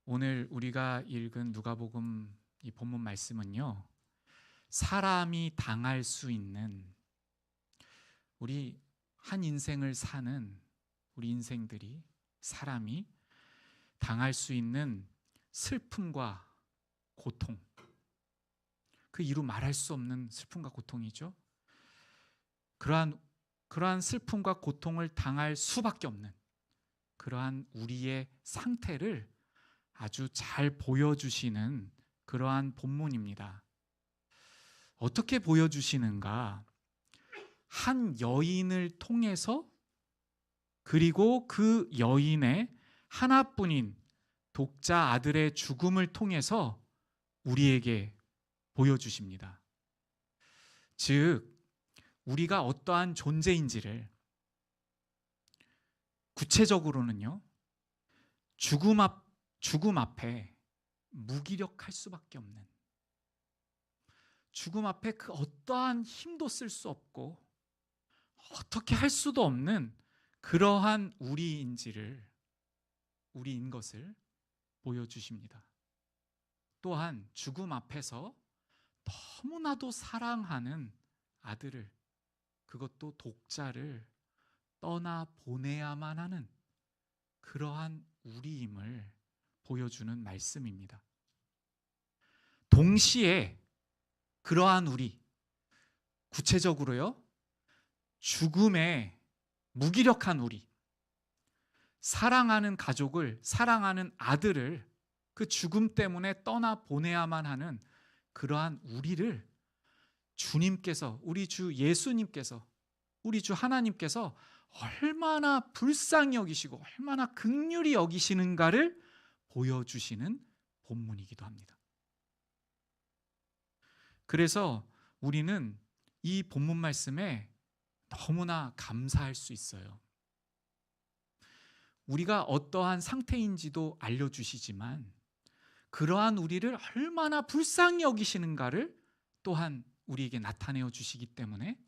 오늘 우리가 읽은 누가복음 이 본문 말씀은요, 사람이 당할 수 있는, 우리 한 인생을 사는 우리 인생들이, 사람이 당할 수 있는 슬픔과 고통, 그 이루 말할 수 없는 슬픔과 고통이죠. 그러한 슬픔과 고통을 당할 수밖에 없는 그러한 우리의 상태를 아주 잘 보여주시는 그러한 본문입니다. 어떻게 보여주시는가? 한 여인을 통해서, 그리고 그 여인의 하나뿐인 독자 아들의 죽음을 통해서 우리에게 보여주십니다. 즉, 우리가 어떠한 존재인지를, 구체적으로는요, 죽음 앞에 무기력할 수밖에 없는, 죽음 앞에 그 어떠한 힘도 쓸 수 없고 어떻게 할 수도 없는 그러한 우리인 것을 보여주십니다. 또한 죽음 앞에서 너무나도 사랑하는 아들을, 그것도 독자를 떠나 보내야만 하는 그러한 우리임을 보여주는 말씀입니다. 동시에 그러한 우리, 구체적으로요, 죽음에 무기력한 우리, 사랑하는 가족을, 사랑하는 아들을 그 죽음 때문에 떠나 보내야만 하는 그러한 우리를 주님께서, 우리 주 예수님께서, 우리 주 하나님께서 얼마나 불쌍히 여기시고 얼마나 긍휼히 여기시는가를 보여주시는 본문이기도 합니다. 그래서 우리는 이 본문 말씀에 너무나 감사할 수 있어요. 우리가 어떠한 상태인지도 알려주시지만 그러한 우리를 얼마나 불쌍히 여기시는가를 또한 우리에게 나타내어 주시기 때문에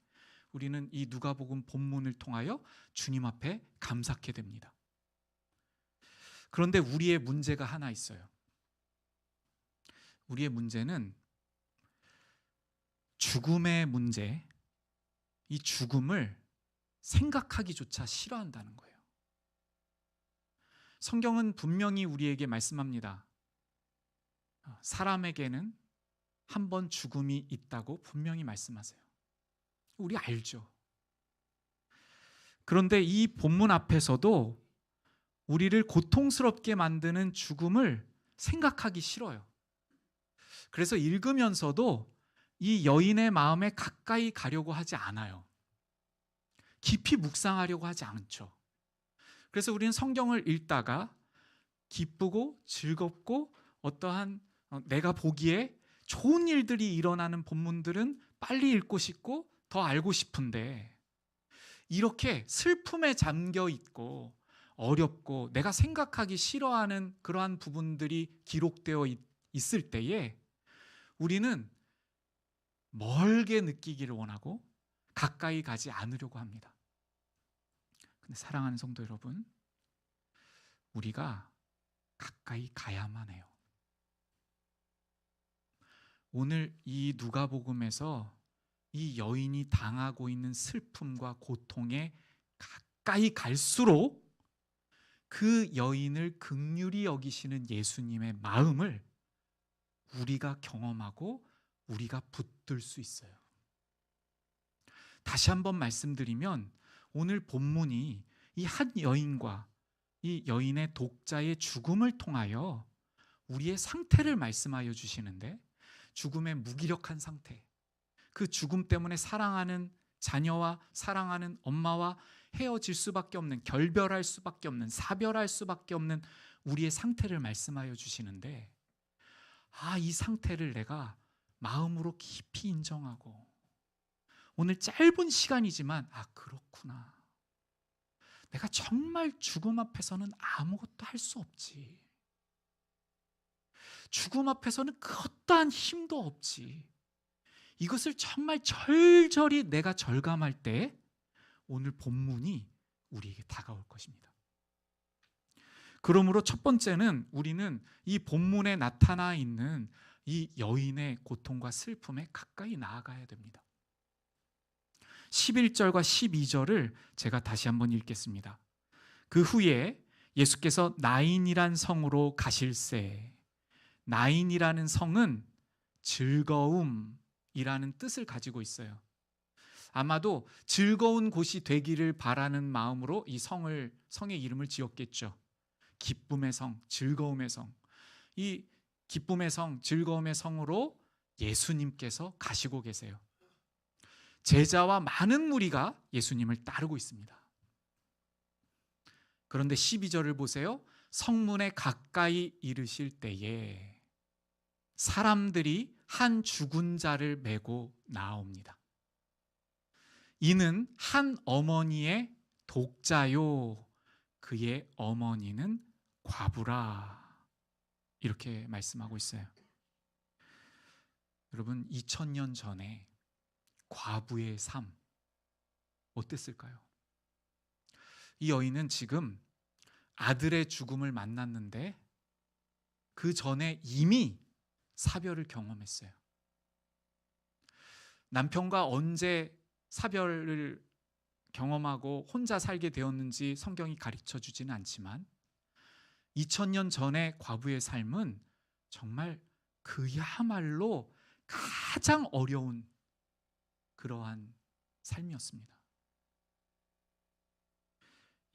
우리는 이 누가복음 본문을 통하여 주님 앞에 감사하게 됩니다. 그런데 우리의 문제가 하나 있어요. 우리의 문제는 죽음의 문제, 이 죽음을 생각하기조차 싫어한다는 거예요. 성경은 분명히 우리에게 말씀합니다. 사람에게는 한 번 죽음이 있다고 분명히 말씀하세요. 우리 알죠. 그런데 이 본문 앞에서도 우리를 고통스럽게 만드는 죽음을 생각하기 싫어요. 그래서 읽으면서도 이 여인의 마음에 가까이 가려고 하지 않아요. 깊이 묵상하려고 하지 않죠. 그래서 우리는 성경을 읽다가 기쁘고 즐겁고 어떠한 내가 보기에 좋은 일들이 일어나는 본문들은 빨리 읽고 싶고 더 알고 싶은데, 이렇게 슬픔에 잠겨 있고 어렵고 내가 생각하기 싫어하는 그러한 부분들이 기록되어 있을 때에 우리는 멀게 느끼기를 원하고 가까이 가지 않으려고 합니다. 근데 사랑하는 성도 여러분, 우리가 가까이 가야만 해요. 오늘 이 누가복음에서 이 여인이 당하고 있는 슬픔과 고통에 가까이 갈수록 그 여인을 긍휼히 여기시는 예수님의 마음을 우리가 경험하고 우리가 붙들 수 있어요. 다시 한번 말씀드리면 오늘 본문이 이 한 여인과 이 여인의 독자의 죽음을 통하여 우리의 상태를 말씀하여 주시는데, 죽음의 무기력한 상태, 그 죽음 때문에 사랑하는 자녀와 사랑하는 엄마와 헤어질 수밖에 없는, 결별할 수밖에 없는, 사별할 수밖에 없는 우리의 상태를 말씀하여 주시는데, 이 상태를 내가 마음으로 깊이 인정하고 오늘 짧은 시간이지만 그렇구나, 내가 정말 죽음 앞에서는 아무것도 할 수 없지, 죽음 앞에서는 그 어떠한 힘도 없지, 이것을 정말 절절히 내가 절감할 때 오늘 본문이 우리에게 다가올 것입니다. 그러므로 첫 번째는 우리는 이 본문에 나타나 있는 이 여인의 고통과 슬픔에 가까이 나아가야 됩니다. 11절과 12절을 제가 다시 한번 읽겠습니다. 그 후에 예수께서 나인이란 성으로 가실새. 나인이라는 성은 즐거움이라는 뜻을 가지고 있어요. 아마도 즐거운 곳이 되기를 바라는 마음으로 이 성의 이름을 지었겠죠. 기쁨의 성, 즐거움의 성. 이 기쁨의 성, 즐거움의 성으로 예수님께서 가시고 계세요. 제자와 많은 무리가 예수님을 따르고 있습니다. 그런데 12절을 보세요. 성문에 가까이 이르실 때에 사람들이 한 죽은 자를 메고 나옵니다. 이는 한 어머니의 독자요, 그의 어머니는 과부라. 이렇게 말씀하고 있어요. 여러분, 2000년 전에 과부의 삶 어땠을까요? 이 여인은 지금 아들의 죽음을 만났는데 그 전에 이미 사별을 경험했어요. 남편과 언제 사별을 경험하고 혼자 살게 되었는지 성경이 가르쳐 주지는 않지만 2000년 전의 과부의 삶은 정말 그야말로 가장 어려운 그러한 삶이었습니다.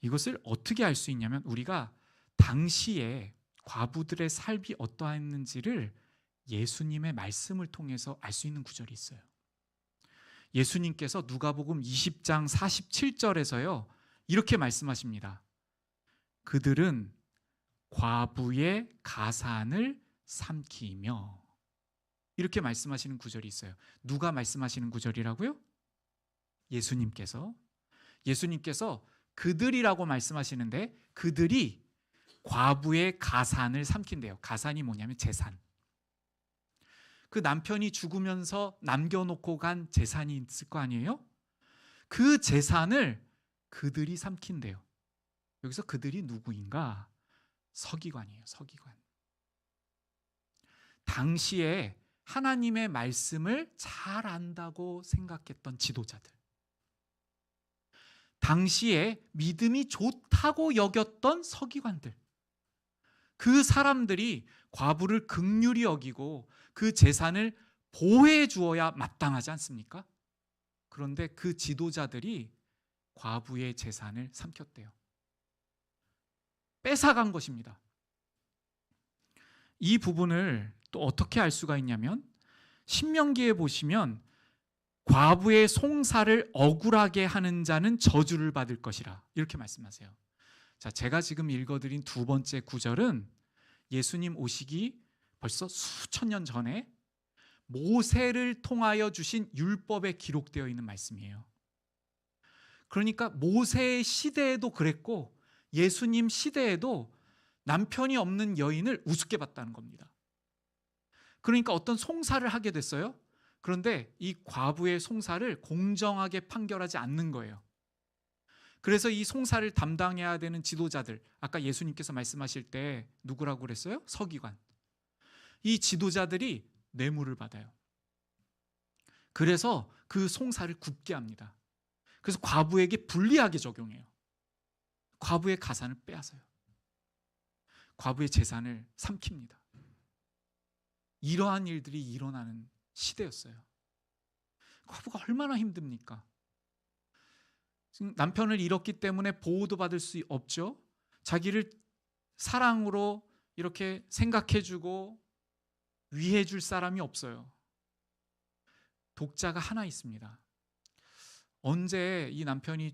이것을 어떻게 알 수 있냐면 우리가 당시에 과부들의 삶이 어떠했는지를 예수님의 말씀을 통해서 알 수 있는 구절이 있어요. 예수님께서 누가복음 20장 47절에서요 이렇게 말씀하십니다. 그들은 과부의 가산을 삼키며, 이렇게 말씀하시는 구절이 있어요. 누가 말씀하시는 구절이라고요? 예수님께서 그들이라고 말씀하시는데 그들이 과부의 가산을 삼킨대요. 가산이 뭐냐면 재산. 그 남편이 죽으면서 남겨놓고 간 재산이 있을 거 아니에요? 그 재산을 그들이 삼킨대요. 여기서 그들이 누구인가? 서기관이에요. 서기관. 당시에 하나님의 말씀을 잘 안다고 생각했던 지도자들, 당시에 믿음이 좋다고 여겼던 서기관들, 그 사람들이 과부를 긍휼히 여기고 그 재산을 보호해 주어야 마땅하지 않습니까? 그런데 그 지도자들이 과부의 재산을 삼켰대요. 뺏어간 것입니다. 이 부분을 또 어떻게 알 수가 있냐면 신명기에 보시면 과부의 송사를 억울하게 하는 자는 저주를 받을 것이라 이렇게 말씀하세요. 자, 제가 지금 읽어드린 두 번째 구절은 예수님 오시기 벌써 수천 년 전에 모세를 통하여 주신 율법에 기록되어 있는 말씀이에요. 그러니까 모세의 시대에도 그랬고 예수님 시대에도 남편이 없는 여인을 우습게 봤다는 겁니다. 그러니까 어떤 송사를 하게 됐어요. 그런데 이 과부의 송사를 공정하게 판결하지 않는 거예요. 그래서 이 송사를 담당해야 되는 지도자들, 아까 예수님께서 말씀하실 때 누구라고 그랬어요? 서기관. 이 지도자들이 뇌물을 받아요. 그래서 그 송사를 굽게 합니다. 그래서 과부에게 불리하게 적용해요. 과부의 가산을 빼앗아요. 과부의 재산을 삼킵니다. 이러한 일들이 일어나는 시대였어요. 과부가 얼마나 힘듭니까? 지금 남편을 잃었기 때문에 보호도 받을 수 없죠. 자기를 사랑으로 이렇게 생각해주고 위해줄 사람이 없어요. 독자가 하나 있습니다. 언제 이 남편이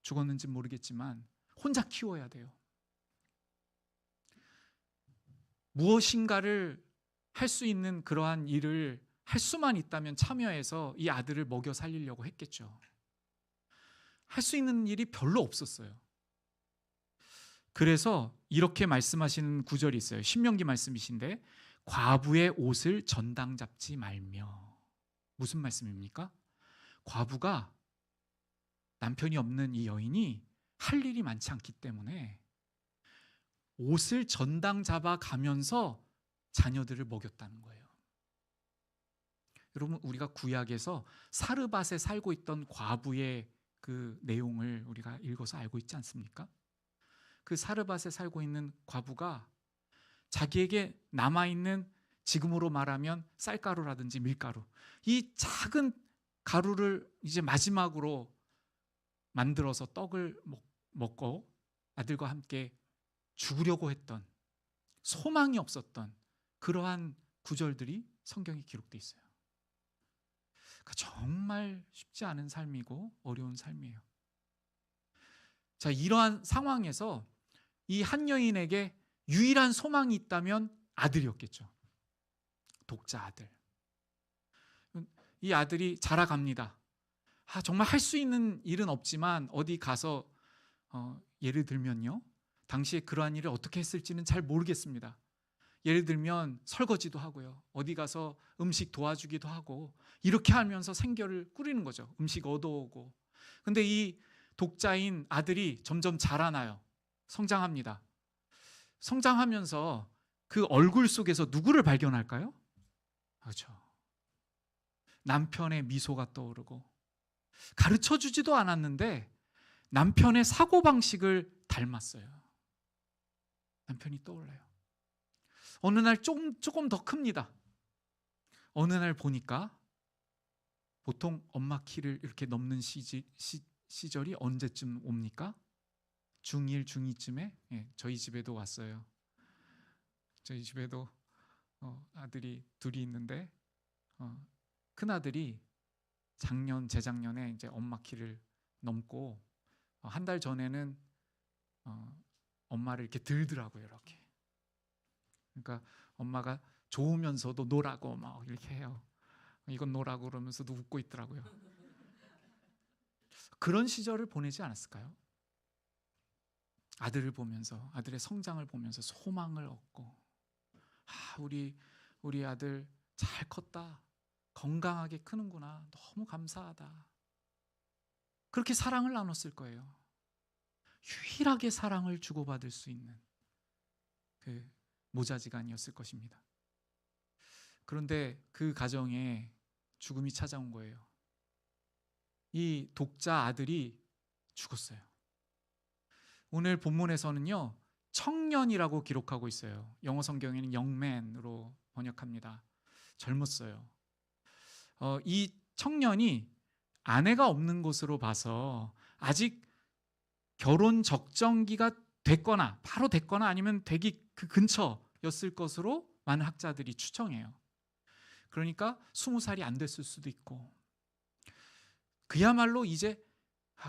죽었는지 모르겠지만 혼자 키워야 돼요. 무엇인가를 할 수 있는 그러한 일을 할 수만 있다면 참여해서 이 아들을 먹여 살리려고 했겠죠. 할 수 있는 일이 별로 없었어요. 그래서 이렇게 말씀하시는 구절이 있어요. 신명기 말씀이신데 과부의 옷을 전당 잡지 말며. 무슨 말씀입니까? 과부가, 남편이 없는 이 여인이 할 일이 많지 않기 때문에 옷을 전당 잡아 가면서 자녀들을 먹였다는 거예요. 여러분, 우리가 구약에서 사르밧에 살고 있던 과부의 그 내용을 우리가 읽어서 알고 있지 않습니까? 그 사르밧에 살고 있는 과부가 자기에게 남아있는, 지금으로 말하면 쌀가루라든지 밀가루, 이 작은 가루를 이제 마지막으로 만들어서 떡을 먹고 아들과 함께 죽으려고 했던, 소망이 없었던 그러한 구절들이 성경에 기록되어 있어요. 그러니까 정말 쉽지 않은 삶이고 어려운 삶이에요. 자, 이러한 상황에서 이 한 여인에게 유일한 소망이 있다면 아들이었겠죠. 독자 아들. 이 아들이 자라갑니다. 정말 할 수 있는 일은 없지만 어디 가서 예를 들면요, 당시에 그러한 일을 어떻게 했을지는 잘 모르겠습니다. 예를 들면 설거지도 하고요, 어디 가서 음식 도와주기도 하고, 이렇게 하면서 생계를 꾸리는 거죠. 음식 얻어오고. 근데 이 독자인 아들이 점점 자라나요. 성장합니다. 성장하면서 그 얼굴 속에서 누구를 발견할까요? 그렇죠. 남편의 미소가 떠오르고, 가르쳐 주지도 않았는데 남편의 사고방식을 닮았어요. 남편이 떠올라요. 어느 날 조금 더 큽니다. 어느 날 보니까, 보통 엄마 키를 이렇게 넘는 시절이 언제쯤 옵니까? 중1, 중2쯤에 저희 집에도 왔어요. 저희 집에도 아들이 둘이 있는데, 큰아들이 재작년에 이제 엄마 키를 넘고, 한 달 전에는 엄마를 이렇게 들더라고요. 이렇게. 그러니까 엄마가 좋으면서도 노라고 막 이렇게 해요. 이건 노라고 그러면서도 웃고 있더라고요. 그런 시절을 보내지 않았을까요? 아들을 보면서, 아들의 성장을 보면서 소망을 얻고, 우리 아들 잘 컸다, 건강하게 크는구나, 너무 감사하다. 그렇게 사랑을 나눴을 거예요. 유일하게 사랑을 주고받을 수 있는 그 모자지간이었을 것입니다. 그런데 그 가정에 죽음이 찾아온 거예요. 이 독자 아들이 죽었어요. 오늘 본문에서는요, 청년이라고 기록하고 있어요. 영어 성경에는 영맨으로 번역합니다. 젊었어요. 이 청년이 아내가 없는 것으로 봐서 아직 결혼 적정기가 됐거나, 바로 됐거나, 아니면 되기 그 근처였을 것으로 많은 학자들이 추정해요. 그러니까 20살이 안 됐을 수도 있고, 그야말로 이제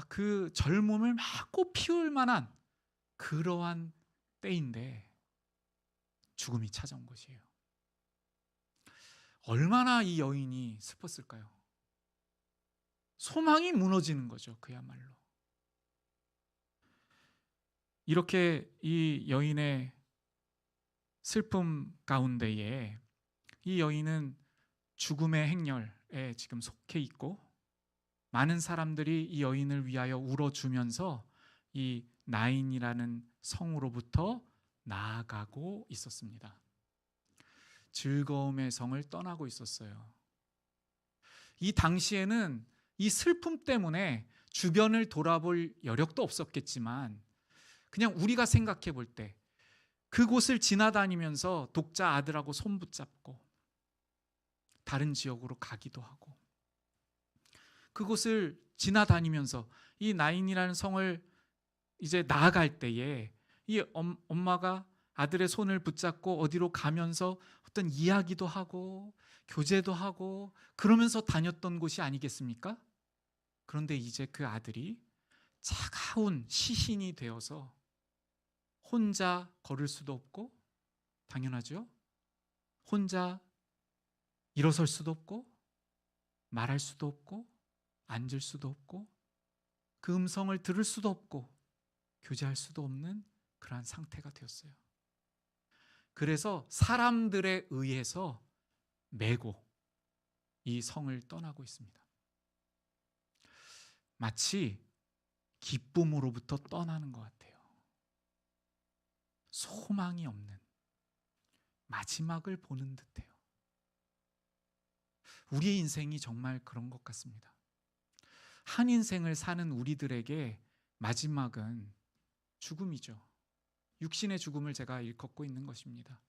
그 젊음을 막 꽃 피울 만한 그러한 때인데 죽음이 찾아온 것이에요. 얼마나 이 여인이 슬펐을까요? 소망이 무너지는 거죠, 그야말로. 이렇게 이 여인의 슬픔 가운데에 이 여인은 죽음의 행렬에 지금 속해 있고, 많은 사람들이 이 여인을 위하여 울어주면서 이 나인이라는 성으로부터 나아가고 있었습니다. 즐거움의 성을 떠나고 있었어요. 이 당시에는 이 슬픔 때문에 주변을 돌아볼 여력도 없었겠지만, 그냥 우리가 생각해 볼 때 그곳을 지나다니면서 독자 아들하고 손 붙잡고 다른 지역으로 가기도 하고, 그곳을 지나다니면서 이 나인이라는 성을 이제 나아갈 때에 이 엄마가 아들의 손을 붙잡고 어디로 가면서 어떤 이야기도 하고 교제도 하고 그러면서 다녔던 곳이 아니겠습니까? 그런데 이제 그 아들이 차가운 시신이 되어서 혼자 걸을 수도 없고, 당연하죠, 혼자 일어설 수도 없고, 말할 수도 없고, 앉을 수도 없고, 그 음성을 들을 수도 없고, 교제할 수도 없는 그러한 상태가 되었어요. 그래서 사람들에 의해서 메고 이 성을 떠나고 있습니다. 마치 기쁨으로부터 떠나는 것 같아요. 소망이 없는 마지막을 보는 듯해요. 우리의 인생이 정말 그런 것 같습니다. 한 인생을 사는 우리들에게 마지막은 죽음이죠. 육신의 죽음을 제가 일컫고 있는 것입니다.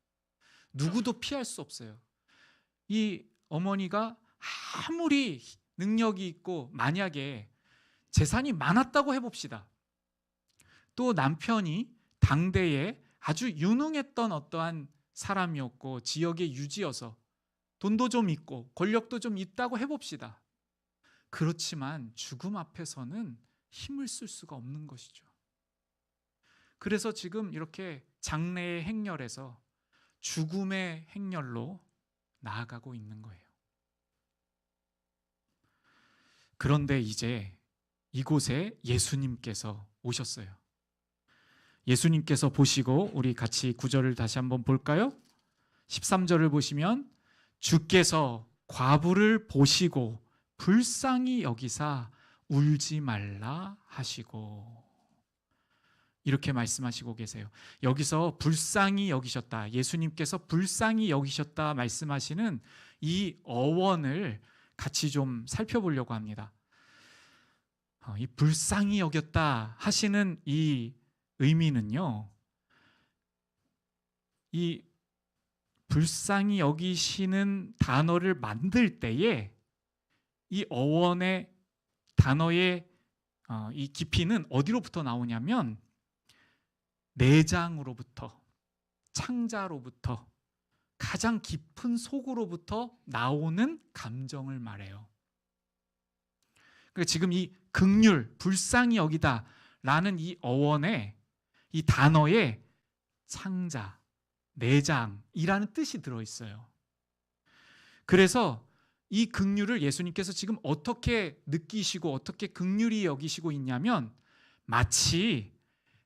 누구도 피할 수 없어요. 이 어머니가 아무리 능력이 있고 만약에 재산이 많았다고 해봅시다. 또 남편이 당대에 아주 유능했던 어떠한 사람이었고 지역의 유지여서 돈도 좀 있고 권력도 좀 있다고 해봅시다. 그렇지만 죽음 앞에서는 힘을 쓸 수가 없는 것이죠. 그래서 지금 이렇게 장래의 행렬에서 죽음의 행렬로 나아가고 있는 거예요. 그런데 이제 이곳에 예수님께서 오셨어요. 예수님께서 보시고 우리 같이 9절을 다시 한번 볼까요? 13절을 보시면 주께서 과부를 보시고 불쌍히 여기사 울지 말라 하시고 이렇게 말씀하시고 계세요. 여기서 불쌍히 여기셨다, 예수님께서 불쌍히 여기셨다 말씀하시는 이 어원을 같이 좀 살펴보려고 합니다. 이 불쌍히 여겼다 하시는 이 의미는요, 이 불쌍히 여기시는 단어를 만들 때에 이 어원의 단어의 이 깊이는 어디로부터 나오냐면 내장으로부터, 창자로부터, 가장 깊은 속으로부터 나오는 감정을 말해요. 그러니까 지금 이 긍휼, 불쌍히 여기다 라는 이 어원에, 이 단어에 창자, 내장이라는 뜻이 들어있어요. 그래서 이 긍휼을 예수님께서 지금 어떻게 느끼시고 어떻게 긍휼히 여기시고 있냐면 마치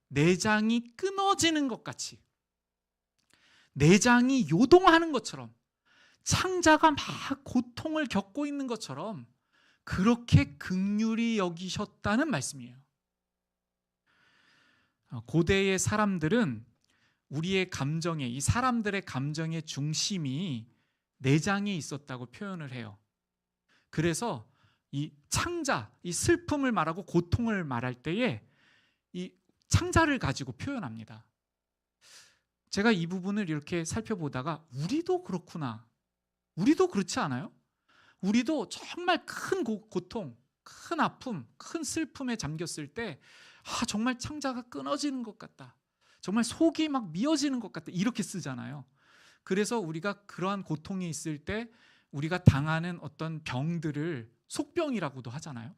내장이 끊어지는 것 같이, 내장이 요동하는 것처럼, 창자가 막 고통을 겪고 있는 것처럼 그렇게 긍휼히 여기셨다는 말씀이에요. 고대의 사람들은 우리의 감정에, 이 사람들의 감정의 중심이 내장에 있었다고 표현을 해요. 그래서 이 창자, 이 슬픔을 말하고 고통을 말할 때에 이 창자를 가지고 표현합니다. 제가 이 부분을 이렇게 살펴보다가 우리도 그렇구나, 우리도 그렇지 않아요? 우리도 정말 큰 고통, 큰 아픔, 큰 슬픔에 잠겼을 때 정말 창자가 끊어지는 것 같다, 정말 속이 막 미어지는 것 같다, 이렇게 쓰잖아요. 그래서 우리가 그러한 고통이 있을 때 우리가 당하는 어떤 병들을 속병이라고도 하잖아요.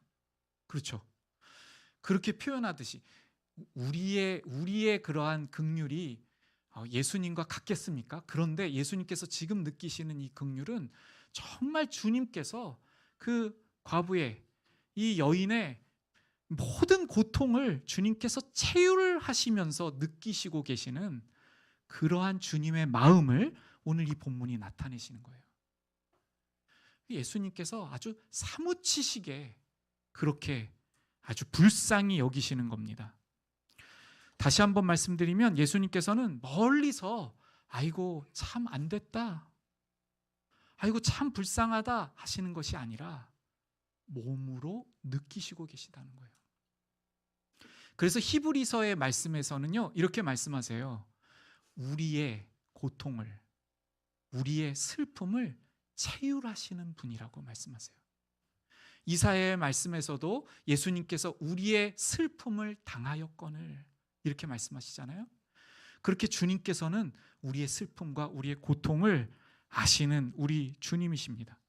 그렇죠? 그렇게 표현하듯이 우리의 그러한 긍휼이 예수님과 같겠습니까? 그런데 예수님께서 지금 느끼시는 이 긍휼은 정말 주님께서 그 과부의, 이 여인의 모든 고통을 주님께서 체휼을 하시면서 느끼시고 계시는 그러한 주님의 마음을 오늘 이 본문이 나타내시는 거예요. 예수님께서 아주 사무치시게 그렇게 아주 불쌍히 여기시는 겁니다. 다시 한번 말씀드리면 예수님께서는 멀리서 아이고 참 안 됐다, 아이고 참 불쌍하다 하시는 것이 아니라 몸으로 느끼시고 계시다는 거예요. 그래서 히브리서의 말씀에서는요, 이렇게 말씀하세요. 우리의 고통을, 우리의 슬픔을 체휼하시는 분이라고 말씀하세요. 이사야의 말씀에서도 예수님께서 우리의 슬픔을 당하였거늘 이렇게 말씀하시잖아요. 그렇게 주님께서는 우리의 슬픔과 우리의 고통을 아시는 우리 주님이십니다.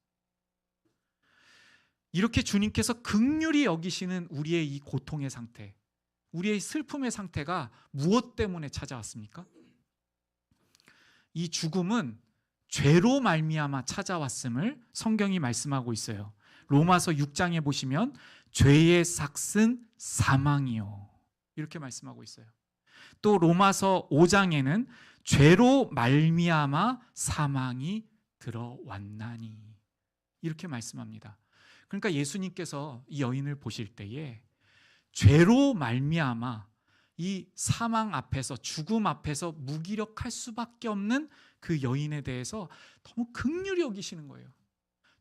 이렇게 주님께서 긍휼히 여기시는 우리의 이 고통의 상태, 우리의 슬픔의 상태가 무엇 때문에 찾아왔습니까? 이 죽음은 죄로 말미암아 찾아왔음을 성경이 말씀하고 있어요. 로마서 6장에 보시면 죄의 삭은 사망이요, 이렇게 말씀하고 있어요. 또 로마서 5장에는 죄로 말미암아 사망이 들어왔나니 이렇게 말씀합니다. 그러니까 예수님께서 이 여인을 보실 때에 죄로 말미암아 이 사망 앞에서, 죽음 앞에서 무기력할 수밖에 없는 그 여인에 대해서 너무 긍휼히 여기시는 거예요.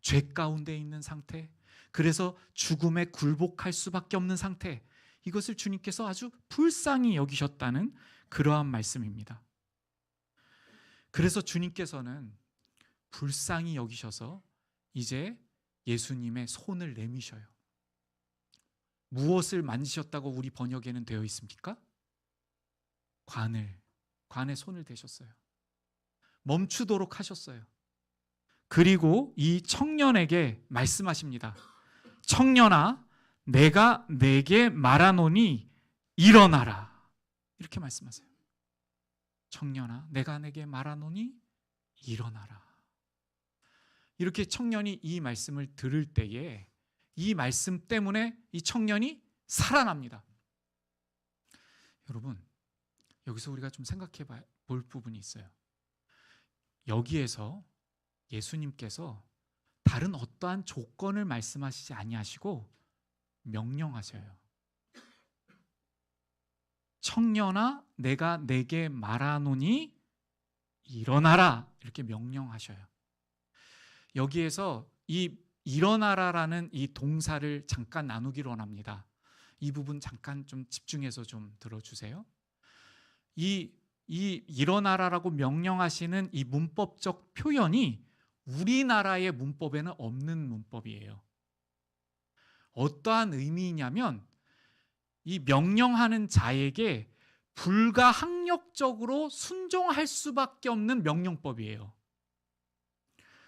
죄 가운데 있는 상태, 그래서 죽음에 굴복할 수밖에 없는 상태, 이것을 주님께서 아주 불쌍히 여기셨다는 그러한 말씀입니다. 그래서 주님께서는 불쌍히 여기셔서 이제 예수님의 손을 내미셔요. 무엇을 만지셨다고 우리 번역에는 되어 있습니까? 관에 손을 대셨어요. 멈추도록 하셨어요. 그리고 이 청년에게 말씀하십니다. 청년아, 내가 내게 말하노니 일어나라. 이렇게 말씀하세요. 청년아, 내가 내게 말하노니 일어나라. 이렇게 청년이 이 말씀을 들을 때에 이 말씀 때문에 이 청년이 살아납니다. 여러분, 여기서 우리가 좀 생각해 볼 부분이 있어요. 여기에서 예수님께서 다른 어떠한 조건을 말씀하시지 아니하시고 명령하셔요. 청년아, 내가 내게 말하노니 일어나라. 이렇게 명령하셔요. 여기에서 이 일어나라라는 이 동사를 잠깐 나누기로 원합니다. 이 부분 잠깐 좀 집중해서 좀 들어주세요. 이 일어나라라고 명령하시는 이 문법적 표현이 우리나라의 문법에는 없는 문법이에요. 어떠한 의미이냐면 이 명령하는 자에게 불가항력적으로 순종할 수밖에 없는 명령법이에요.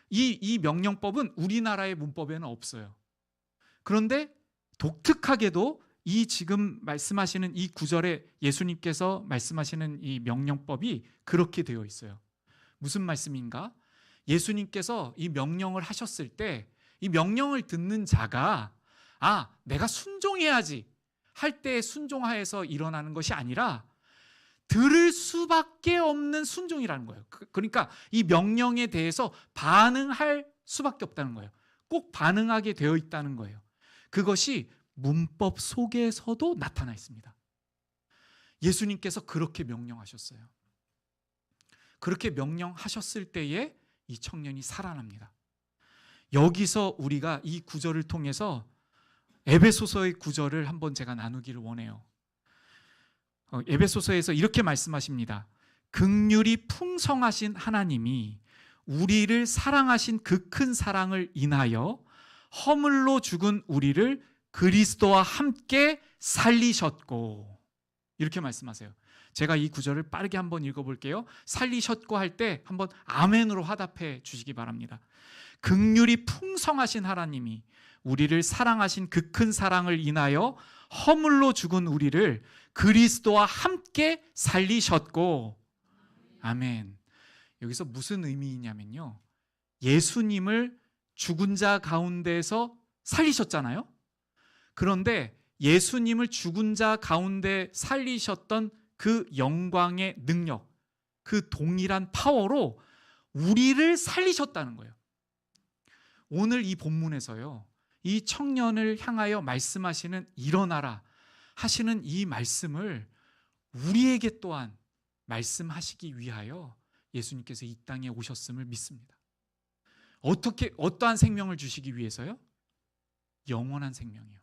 이 명령법은 우리나라의 문법에는 없어요. 그런데 독특하게도 이 지금 말씀하시는 이 구절에 예수님께서 말씀하시는 이 명령법이 그렇게 되어 있어요. 무슨 말씀인가? 예수님께서 이 명령을 하셨을 때 이 명령을 듣는 자가 내가 순종해야지 할 때 순종하여서 일어나는 것이 아니라 들을 수밖에 없는 순종이라는 거예요. 그러니까 이 명령에 대해서 반응할 수밖에 없다는 거예요. 꼭 반응하게 되어 있다는 거예요. 그것이 문법 속에서도 나타나 있습니다. 예수님께서 그렇게 명령하셨어요. 그렇게 명령하셨을 때에 이 청년이 살아납니다. 여기서 우리가 이 구절을 통해서 에베소서의 구절을 한번 제가 나누기를 원해요. 에베소서에서 이렇게 말씀하십니다. 긍휼이 풍성하신 하나님이 우리를 사랑하신 그 큰 사랑을 인하여 허물로 죽은 우리를 그리스도와 함께 살리셨고, 이렇게 말씀하세요. 제가 이 구절을 빠르게 한번 읽어볼게요. 살리셨고 할 때 한번 아멘으로 화답해 주시기 바랍니다. 긍휼이 풍성하신 하나님이 우리를 사랑하신 그 큰 사랑을 인하여 허물로 죽은 우리를 그리스도와 함께 살리셨고, 아멘. 여기서 무슨 의미이냐면요, 예수님을 죽은 자 가운데서 살리셨잖아요. 그런데 예수님을 죽은 자 가운데 살리셨던 그 영광의 능력, 그 동일한 파워로 우리를 살리셨다는 거예요. 오늘 이 본문에서요, 이 청년을 향하여 말씀하시는 일어나라 하시는 이 말씀을 우리에게 또한 말씀하시기 위하여 예수님께서 이 땅에 오셨음을 믿습니다. 어떠한 생명을 주시기 위해서요? 영원한 생명이요.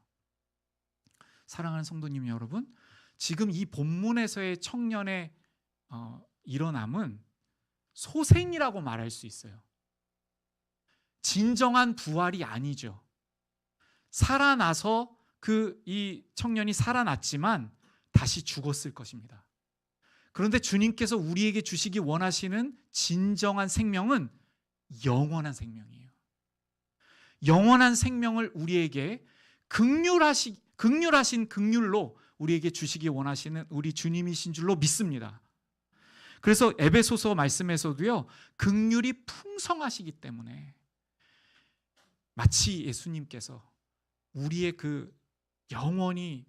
사랑하는 성도님 여러분, 지금 이 본문에서의 청년의 일어남은 소생이라고 말할 수 있어요. 진정한 부활이 아니죠. 살아나서 이 청년이 살아났지만 다시 죽었을 것입니다. 그런데 주님께서 우리에게 주시기 원하시는 진정한 생명은 영원한 생명이에요. 영원한 생명을 우리에게 긍휼하신 긍휼로 우리에게 주시기 원하시는 우리 주님이신 줄로 믿습니다. 그래서 에베소서 말씀에서도요, 긍휼이 풍성하시기 때문에 마치 예수님께서 우리의 그 영원히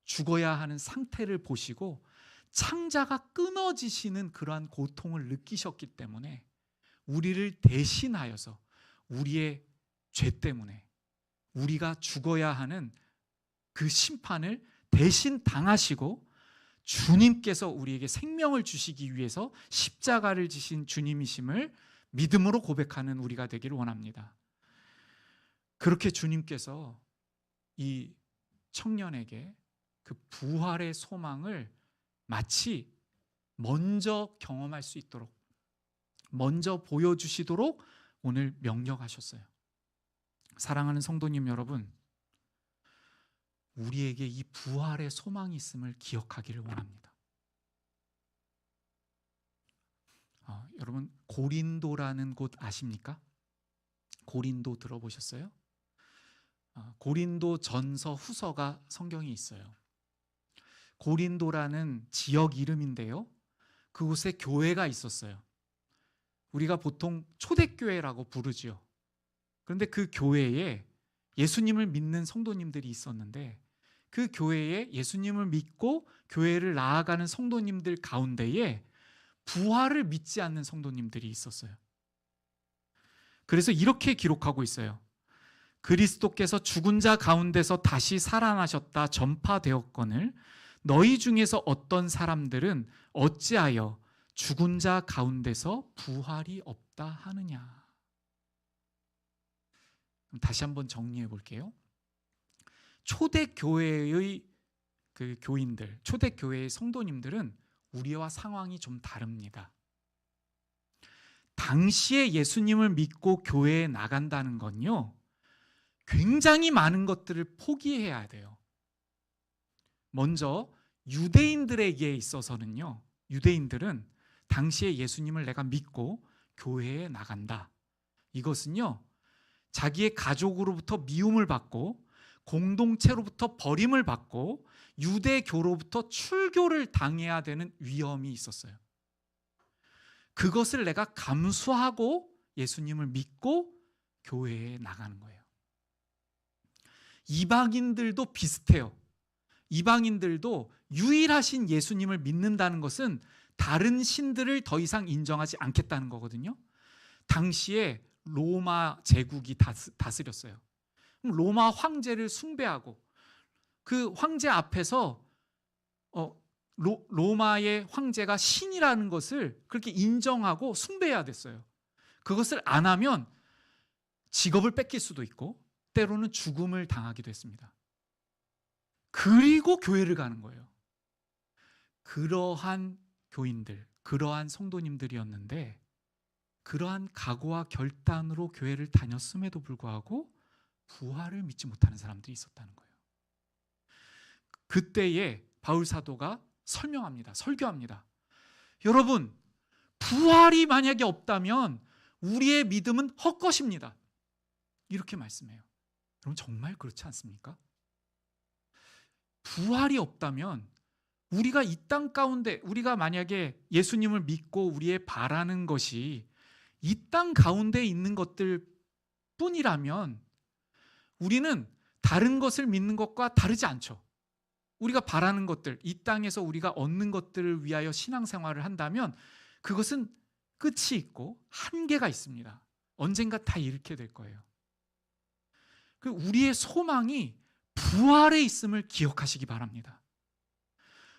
죽어야 하는 상태를 보시고 창자가 끊어지시는 그러한 고통을 느끼셨기 때문에 우리를 대신하여서 우리의 죄 때문에 우리가 죽어야 하는 그 심판을 대신 당하시고 주님께서 우리에게 생명을 주시기 위해서 십자가를 지신 주님이심을 믿음으로 고백하는 우리가 되기를 원합니다. 그렇게 주님께서 이 청년에게 그 부활의 소망을 마치 먼저 경험할 수 있도록, 먼저 보여주시도록 오늘 명령하셨어요. 사랑하는 성도님 여러분, 우리에게 이 부활의 소망이 있음을 기억하기를 원합니다. 여러분, 고린도라는 곳 아십니까? 고린도 들어보셨어요? 고린도 전서 후서가 성경에 있어요. 고린도라는 지역 이름인데요, 그곳에 교회가 있었어요. 우리가 보통 초대교회라고 부르지요. 그런데 그 교회에 예수님을 믿는 성도님들이 있었는데, 그 교회에 예수님을 믿고 교회를 나아가는 성도님들 가운데에 부활을 믿지 않는 성도님들이 있었어요. 그래서 이렇게 기록하고 있어요. 그리스도께서 죽은 자 가운데서 다시 살아나셨다 전파되었거늘 너희 중에서 어떤 사람들은 어찌하여 죽은 자 가운데서 부활이 없다 하느냐. 다시 한번 정리해 볼게요. 초대교회의 그 교인들, 초대교회의 성도님들은 우리와 상황이 좀 다릅니다. 당시에 예수님을 믿고 교회에 나간다는 건요, 굉장히 많은 것들을 포기해야 돼요. 먼저 유대인들에게 있어서는요, 유대인들은 당시에 예수님을 내가 믿고 교회에 나간다, 이것은요 자기의 가족으로부터 미움을 받고 공동체로부터 버림을 받고 유대교로부터 출교를 당해야 되는 위험이 있었어요. 그것을 내가 감수하고 예수님을 믿고 교회에 나가는 거예요. 이방인들도 비슷해요. 이방인들도 유일하신 예수님을 믿는다는 것은 다른 신들을 더 이상 인정하지 않겠다는 거거든요. 당시에 로마 제국이 다스렸어요. 로마 황제를 숭배하고 그 황제 앞에서 로마의 황제가 신이라는 것을 그렇게 인정하고 숭배해야 됐어요. 그것을 안 하면 직업을 뺏길 수도 있고 때로는 죽음을 당하기도 했습니다. 그리고 교회를 가는 거예요. 그러한 교인들, 그러한 성도님들이었는데, 그러한 각오와 결단으로 교회를 다녔음에도 불구하고 부활을 믿지 못하는 사람들이 있었다는 거예요. 그때에 바울 사도가 설명합니다. 설교합니다. 여러분, 부활이 만약에 없다면 우리의 믿음은 헛것입니다. 이렇게 말씀해요. 여러분, 정말 그렇지 않습니까? 부활이 없다면 우리가 이 땅 가운데, 우리가 만약에 예수님을 믿고 우리의 바라는 것이 이 땅 가운데 있는 것들 뿐이라면 우리는 다른 것을 믿는 것과 다르지 않죠. 우리가 바라는 것들, 이 땅에서 우리가 얻는 것들을 위하여 신앙생활을 한다면 그것은 끝이 있고 한계가 있습니다. 언젠가 다 잃게 될 거예요. 우리의 소망이 부활에 있음을 기억하시기 바랍니다.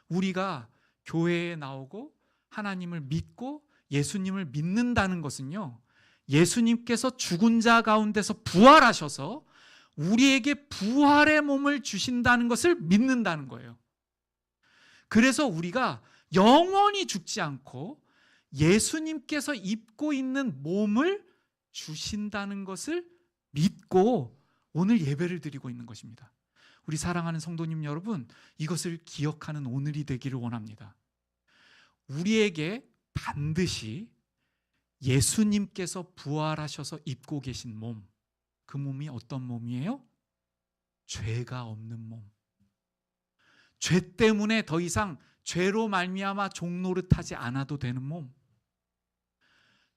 우리가 교회에 나오고 하나님을 믿고 예수님을 믿는다는 것은요, 예수님께서 죽은 자 가운데서 부활하셔서 우리에게 부활의 몸을 주신다는 것을 믿는다는 거예요. 그래서 우리가 영원히 죽지 않고 예수님께서 입고 있는 몸을 주신다는 것을 믿고 오늘 예배를 드리고 있는 것입니다. 우리 사랑하는 성도님 여러분, 이것을 기억하는 오늘이 되기를 원합니다. 우리에게 반드시 예수님께서 부활하셔서 입고 계신 몸, 그 몸이 어떤 몸이에요? 죄가 없는 몸. 죄 때문에 더 이상 죄로 말미암아 종노릇하지 않아도 되는 몸.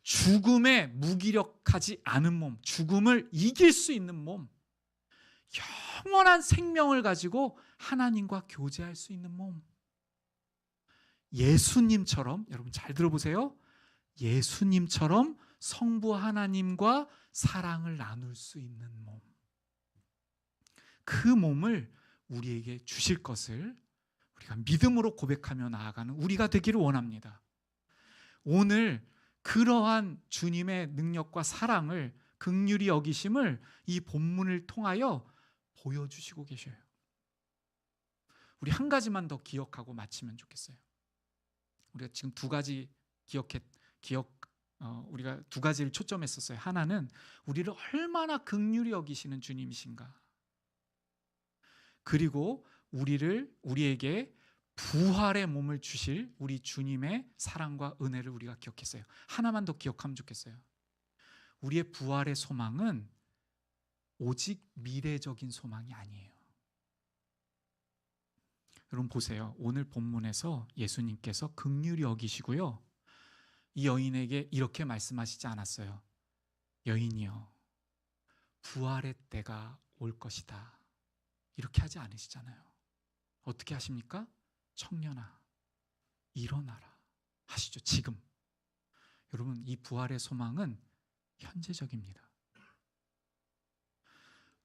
죽음에 무기력하지 않은 몸, 죽음을 이길 수 있는 몸. 영원한 생명을 가지고 하나님과 교제할 수 있는 몸. 예수님처럼, 여러분 잘 들어보세요. 예수님처럼 성부 하나님과 사랑을 나눌 수 있는 몸. 그 몸을 우리에게 주실 것을 우리 우리가 믿음으로 고백하며 나아가는 우리가 되기를 원합니다. 오늘 그러한 주님의 능력과 사랑을, 긍휼히 여기심을 이 본문을 통하여 보여주시고 계셔요. 우리 한 가지만 더 기억하고 마치면 좋겠어요. 우리가 지금 두 가지 우리가 두 가지를 초점했었어요. 하나는 우리를 얼마나 긍휼히 여기시는 주님이신가. 그리고 우리에게 부활의 몸을 주실 우리 주님의 사랑과 은혜를 우리가 기억했어요. 하나만 더 기억하면 좋겠어요. 우리의 부활의 소망은 오직 미래적인 소망이 아니에요. 여러분 보세요. 오늘 본문에서 예수님께서 긍휼히 여기시고요, 이 여인에게 이렇게 말씀하시지 않았어요. 여인이여, 부활의 때가 올 것이다. 이렇게 하지 않으시잖아요. 어떻게 하십니까? 청년아, 일어나라 하시죠. 지금. 여러분, 이 부활의 소망은 현재적입니다.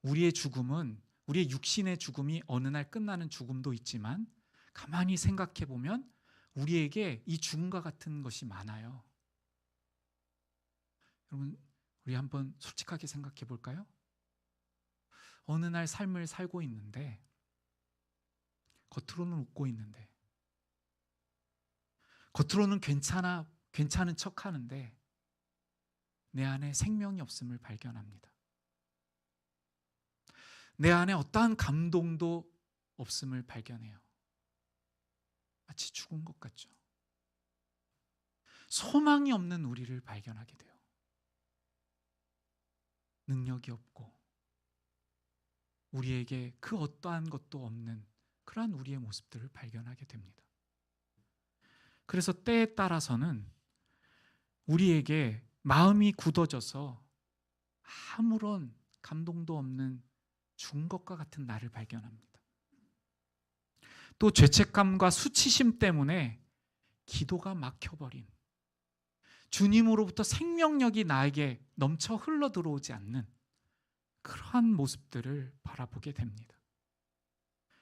우리의 죽음은, 우리의 육신의 죽음이 어느 날 끝나는 죽음도 있지만, 가만히 생각해 보면 우리에게 이 죽음과 같은 것이 많아요. 여러분, 우리 한번 솔직하게 생각해 볼까요? 어느 날 삶을 살고 있는데, 겉으로는 웃고 있는데, 겉으로는 괜찮은 척 하는데, 내 안에 생명이 없음을 발견합니다. 내 안에 어떠한 감동도 없음을 발견해요. 마치 죽은 것 같죠. 소망이 없는 우리를 발견하게 돼요. 능력이 없고 우리에게 그 어떠한 것도 없는 그러한 우리의 모습들을 발견하게 됩니다. 그래서 때에 따라서는 우리에게 마음이 굳어져서 아무런 감동도 없는 죽은 것과 같은 나를 발견합니다. 또 죄책감과 수치심 때문에 기도가 막혀버린, 주님으로부터 생명력이 나에게 넘쳐 흘러 들어오지 않는 그러한 모습들을 바라보게 됩니다.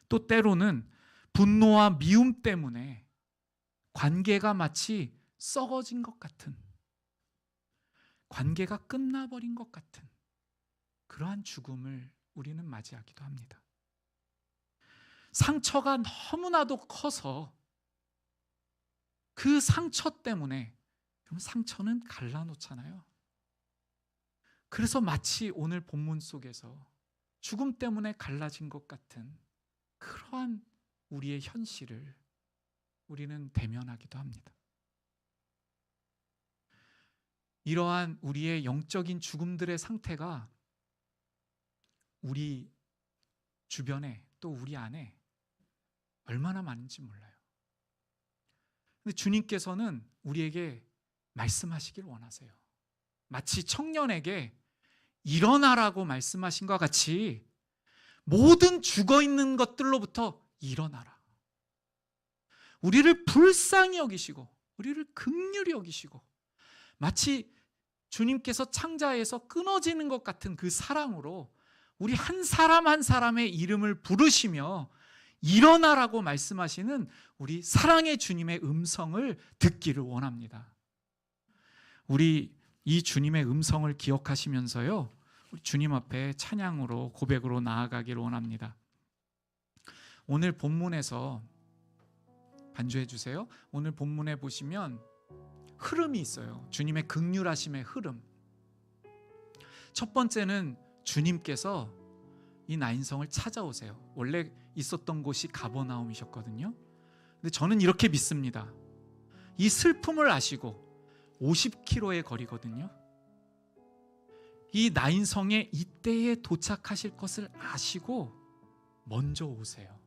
또 때로는 분노와 미움 때문에 관계가 마치 썩어진 것 같은, 관계가 끝나버린 것 같은 그러한 죽음을 우리는 맞이하기도 합니다. 상처가 너무나도 커서 그 상처 때문에, 상처는 갈라놓잖아요. 그래서 마치 오늘 본문 속에서 죽음 때문에 갈라진 것 같은 그러한 우리의 현실을 우리는 대면하기도 합니다. 이러한 우리의 영적인 죽음들의 상태가 우리 주변에 또 우리 안에 얼마나 많은지 몰라요. 근데 주님께서는 우리에게 말씀하시길 원하세요. 마치 청년에게 일어나라고 말씀하신 것 같이 모든 죽어있는 것들로부터 일어나라. 우리를 불쌍히 여기시고 우리를 긍휼히 여기시고, 마치 주님께서 창자에서 끊어지는 것 같은 그 사랑으로 우리 한 사람 한 사람의 이름을 부르시며 일어나라고 말씀하시는 우리 사랑의 주님의 음성을 듣기를 원합니다. 우리 이 주님의 음성을 기억하시면서요, 우리 주님 앞에 찬양으로 고백으로 나아가기를 원합니다. 오늘 본문에서 반주해 주세요. 오늘 본문에 보시면 흐름이 있어요. 주님의 긍휼하심의 흐름. 첫 번째는 주님께서 이 나인성을 찾아오세요. 원래 있었던 곳이 가버나움이셨거든요. 근데 저는 이렇게 믿습니다. 이 슬픔을 아시고 50km의 거리거든요. 이 나인성에 이때에 도착하실 것을 아시고 먼저 오세요.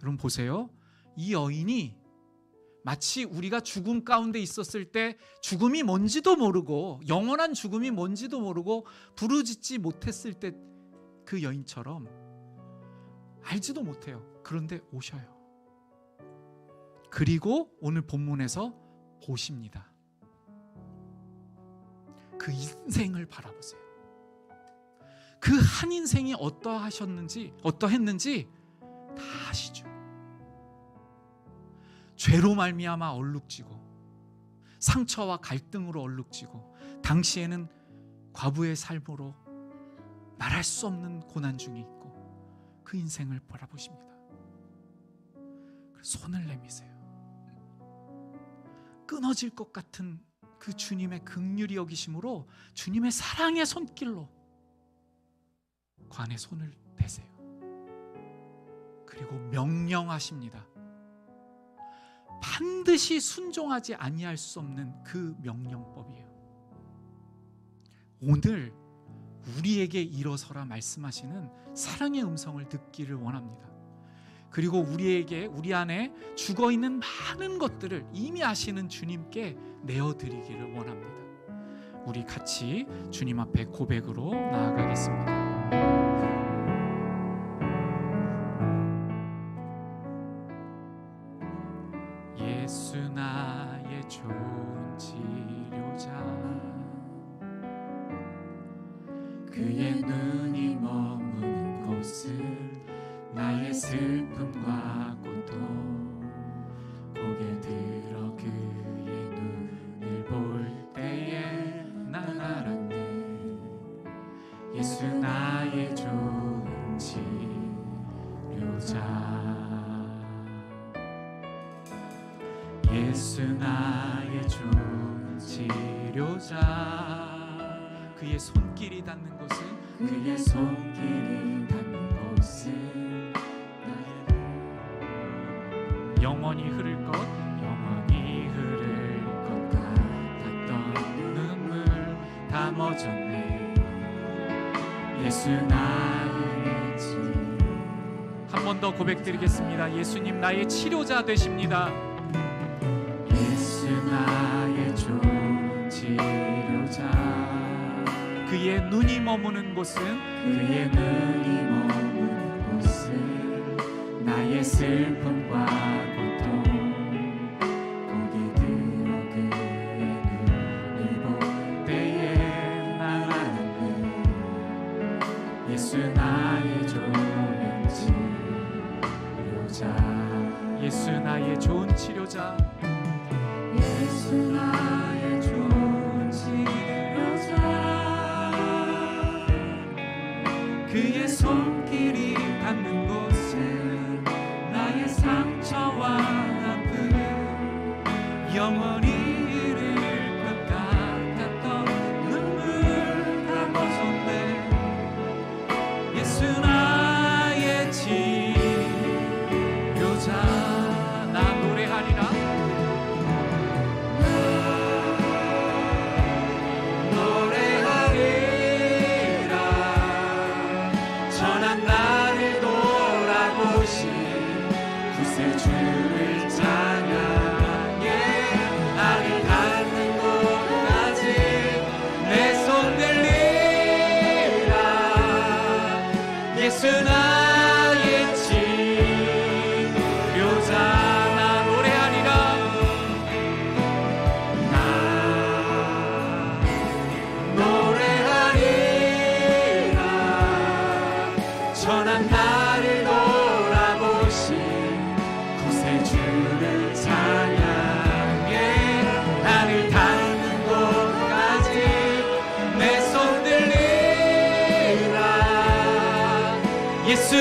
여러분 보세요. 이 여인이 마치 우리가 죽음 가운데 있었을 때 죽음이 뭔지도 모르고, 영원한 죽음이 뭔지도 모르고 부르짖지 못했을 때 그 여인처럼 알지도 못해요. 그런데 오셔요. 그리고 오늘 본문에서 보십니다. 그 인생을 바라보세요. 그 한 인생이 어떠했는지 다 아시죠. 죄로 말미암아 얼룩지고 상처와 갈등으로 얼룩지고 당시에는 과부의 삶으로 말할 수 없는 고난 중에 있고 그 인생을 바라보십니다. 손을 내미세요. 끊어질 것 같은 그 주님의 긍휼히 여기심으로 주님의 사랑의 손길로 그 안에 손을 대세요. 그리고 명령하십니다. 반드시 순종하지 아니할 수 없는 그 명령법이에요. 오늘 우리에게 일어서라 말씀하시는 사랑의 음성을 듣기를 원합니다. 그리고 우리 안에 죽어있는 많은 것들을 이미 아시는 주님께 내어드리기를 원합니다. 우리 같이 주님 앞에 고백으로 나아가겠습니다. 예수 나의 좋은 치료자, 그의 눈이 머무는 곳을 나의 슬픔과 고통 고개 들어 그의 눈을 볼 때에 난 알았네. 예수 나의 좋은 치료자, 예수 나의 좋은 치료자. 그의 손길이 닿는 곳은 그의 손길이 닿는 곳은 영원히 흐를 것 같았던 눈물 다 멎었네. 예수 나의 한 번 더 고백드리겠습니다. 예수님 나의 치료자 되십니다. 예수 나의 좋은 치료자, 그의 눈이 머무는 곳은 나의 슬픔과 고통 고개 들어 그의 눈을 볼 때에 난 알았네. 예수 나의 좋은 치료자, 예수 나의 좋은 치료자, 예수 나의 좋은 치료자. 그의 손길이 닿는 곳에 나의 상처와 아픔 영원히 잃을 것 같았던 눈물 다 멎었네. 예수 나의 치료자, 나 노래하리라. 주를 찬양해 나를 닿는 곳까지 내 손 들리라. 예수 나의 치료자, 나 노래하리라. 나 노래하리라. 전한 나를 주를 찬양해 나를 닿는 곳까지 내 손 들리라. 예수